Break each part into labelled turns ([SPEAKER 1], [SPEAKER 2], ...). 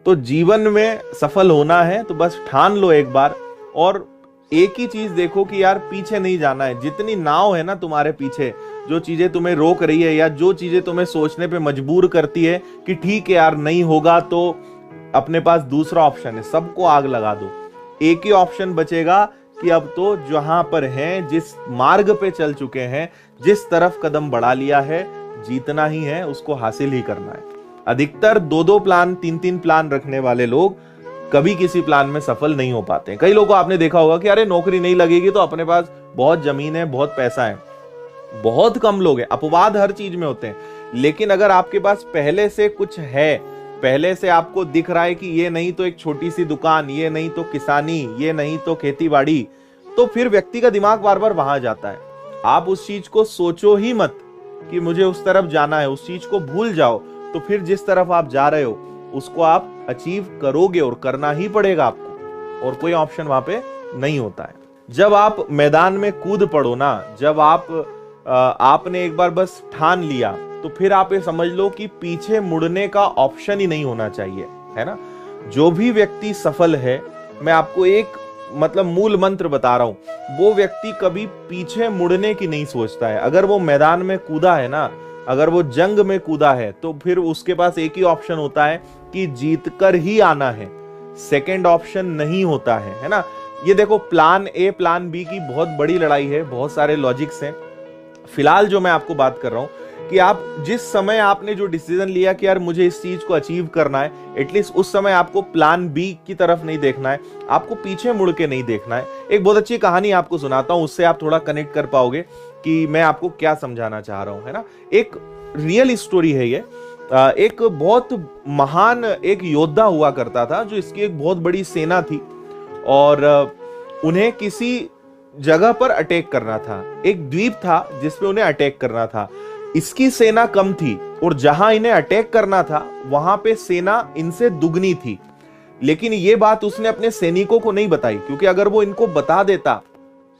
[SPEAKER 1] तो जीवन में सफल होना है तो बस ठान लो एक बार, और एक ही चीज देखो कि यार पीछे नहीं जाना है। जितनी नाव है ना तुम्हारे पीछे, जो चीजें तुम्हें रोक रही है या जो चीजें तुम्हें सोचने पे मजबूर करती है कि ठीक है यार नहीं होगा, तो अपने पास दूसरा ऑप्शन है, सबको आग लगा दो। एक ही ऑप्शन बचेगा कि अब तो जहां पर हैं, जिस मार्ग पे चल चुके हैं, जिस तरफ कदम बढ़ा लिया है, जीतना ही है, उसको हासिल ही करना है। अधिकतर 2-2 प्लान 3-3 प्लान रखने वाले लोग कभी किसी प्लान में सफल नहीं हो पाते। कई लोगों को आपने देखा होगा कि अरे नौकरी नहीं लगेगी तो अपने पास बहुत जमीन है, बहुत पैसा है। बहुत कम लोग हैं, अपवाद हर चीज में होते हैं, लेकिन अगर आपके पास पहले से कुछ है, पहले से आपको दिख रहा है कि ये नहीं तो एक छोटी सी दुकान, ये नहीं तो किसानी, ये नहीं तो खेतीबाड़ी, तो फिर व्यक्ति का दिमाग बार बार वहां जाता है। आप उस चीज को सोचो ही मत कि मुझे उस तरफ जाना है, उस चीज को भूल जाओ, तो फिर जिस तरफ आप जा रहे हो उसको आप अचीव करोगे और करना ही पड़ेगा आपको, और कोई ऑप्शन वहां पे नहीं होता है। जब आप मैदान में कूद पड़ो ना, जब आपने एक बार बस ठान लिया, तो फिर आप ये समझ लो कि पीछे मुड़ने का ऑप्शन ही नहीं होना चाहिए, है ना। जो भी व्यक्ति सफल है, मैं आपको एक मतलब मूल मंत्र बता रहा हूं, वो व्यक्ति कभी पीछे मुड़ने की नहीं सोचता है। अगर वो मैदान में कूदा है ना, अगर वो जंग में कूदा है, तो फिर उसके पास एक ही ऑप्शन होता है कि जीत कर ही आना है, सेकंड ऑप्शन नहीं होता है ना। ये देखो, प्लान ए प्लान बी की बहुत बड़ी लड़ाई है, बहुत सारे लॉजिक्स हैं। फिलहाल जो मैं आपको बात कर रहा हूं कि आप जिस समय आपने जो डिसीजन लिया कि यार मुझे इस चीज को अचीव करना है, एटलीस्ट उस समय आपको प्लान बी की तरफ नहीं देखना है, आपको पीछे मुड़ के नहीं देखना है। एक बहुत अच्छी कहानी आपको सुनाता हूं, उससे आप थोड़ा कनेक्ट कर पाओगे कि मैं आपको क्या समझाना चाह रहा हूं, है ना। एक रियल स्टोरी है ये। एक बहुत महान एक योद्धा हुआ करता था, जो इसकी एक बहुत बड़ी सेना थी, और उन्हें किसी जगह पर अटैक करना था। एक द्वीप था जिसपे उन्हें अटैक करना था। इसकी सेना कम थी, और जहां इन्हें अटैक करना था वहां पे सेना इनसे दुगनी थी। लेकिन ये बात उसने अपने सैनिकों को नहीं बताई, क्योंकि अगर वो इनको बता देता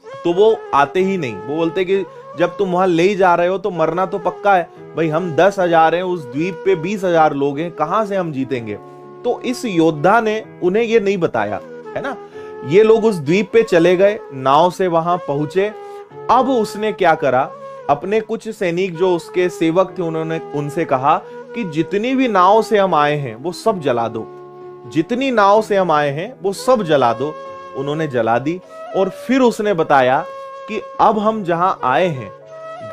[SPEAKER 1] तो वो आते ही नहीं। वो बोलते कि जब तुम वहां ले जा रहे हो तो मरना तो पक्का है भाई, हम 10,000 हैं, उस द्वीप पे 20,000 लोग हैं, कहां से हम जीतेंगे। तो इस योद्धा ने उन्हें ये नहीं बताया, है ना। ये लोग उस द्वीप पे चले गए, नाव से वहां पहुंचे। अब उसने क्या करा, अपने कुछ सैनिक जो उसके सेवक थे, उन्होंने उनसे कहा कि जितनी भी नाव से हम आए हैं वो सब जला दो, जितनी नाव से हम आए हैं वो सब जला दो। उन्होंने जला दी, और फिर उसने बताया कि अब हम जहां आए हैं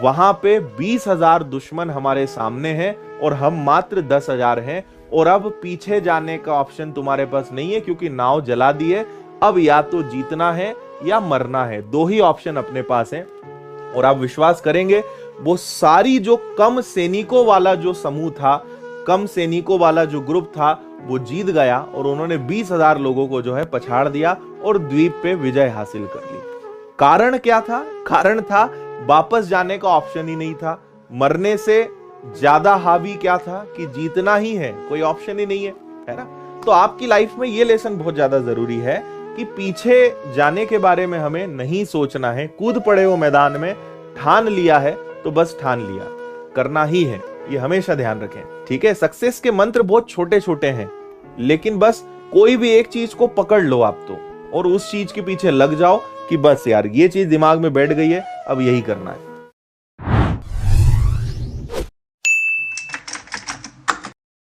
[SPEAKER 1] वहां पे 20,000 दुश्मन हमारे सामने हैं, और हम मात्र 10,000 हैं, और अब पीछे जाने का ऑप्शन तुम्हारे पास नहीं है, क्योंकि नाव जला दी है। अब या तो जीतना है या मरना है, दो ही ऑप्शन अपने पास है। और आप विश्वास करेंगे, वो सारी जो कम सैनिकों वाला जो समूह था, कम सैनिकों वाला जो ग्रुप था, वो जीत गया, और उन्होंने 20,000 लोगों को जो है पछाड़ दिया और द्वीप पे विजय हासिल कर ली। कारण क्या था? कारण था वापस जाने का ऑप्शन ही नहीं था। मरने से ज्यादा हावी क्या था कि जीतना ही है, कोई ऑप्शन ही नहीं है ना। तो आपकी लाइफ में ये लेसन बहुत ज्यादा जरूरी है कि पीछे जाने के बारे में हमें नहीं सोचना है। कूद पड़े हो मैदान में, ठान लिया है तो बस ठान लिया, करना ही है, ये हमेशा ध्यान रखें, ठीक है। सक्सेस के मंत्र बहुत छोटे छोटे हैं, लेकिन बस कोई भी एक चीज को पकड़ लो आप तो, और उस चीज के पीछे लग जाओ कि बस यार ये चीज दिमाग में बैठ गई है, अब यही करना है।